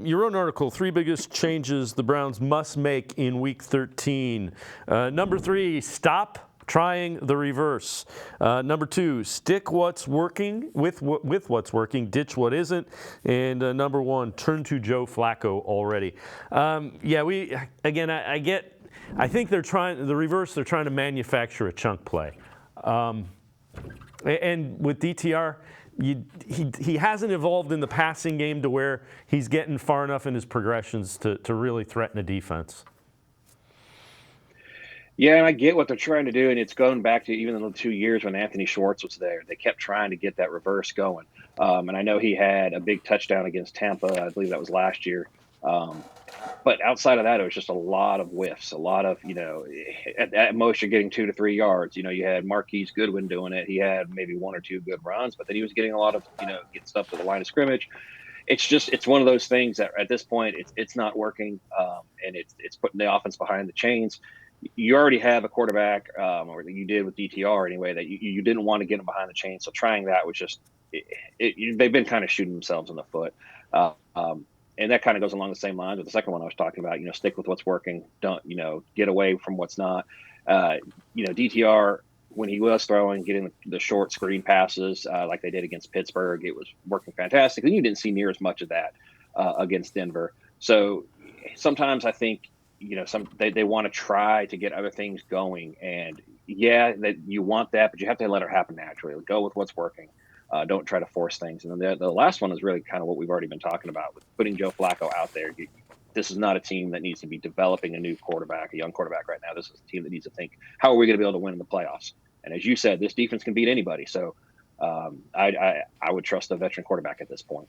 Your own article, 3 biggest changes the Browns must make in Week 13. Number 3, stop trying the reverse. Number 2, stick what's working with what's working, ditch what isn't. And number 1, turn to Joe Flacco already. I think they're trying to manufacture a chunk play. And with DTR, he hasn't evolved in the passing game to where he's getting far enough in his progressions to really threaten a defense. Yeah, and I get what they're trying to do, and it's going back to even the 2 years when Anthony Schwartz was there. They kept trying to get that reverse going. And I know he had a big touchdown against Tampa. I believe that was last year. But outside of that, it was just a lot of whiffs, a lot of, at most you're getting 2 to 3 yards. You had Marquise Goodwin doing it. He had maybe 1 or 2 good runs, but then he was getting a lot of, getting stuff to the line of scrimmage. It's one of those things that at this point it's not working, and it's putting the offense behind the chains. You already have a quarterback, or you did with DTR anyway, that you didn't want to get him behind the chains. So trying that was just they've been kind of shooting themselves in the foot. And that kind of goes along the same lines with the second one I was talking about. Stick with what's working. Don't get away from what's not. DTR, when he was throwing, getting the short screen passes like they did against Pittsburgh, it was working fantastic. And you didn't see near as much of that against Denver. So sometimes I think they want to try to get other things going, and that you want that, but you have to let it happen naturally. Go with what's working. Don't try to force things. And then the last one is really kind of what we've already been talking about with putting Joe Flacco out there. This is not a team that needs to be developing a young quarterback right now. This is a team that needs to think, how are we going to be able to win in the playoffs? And as you said, this defense can beat anybody. So I would trust a veteran quarterback at this point.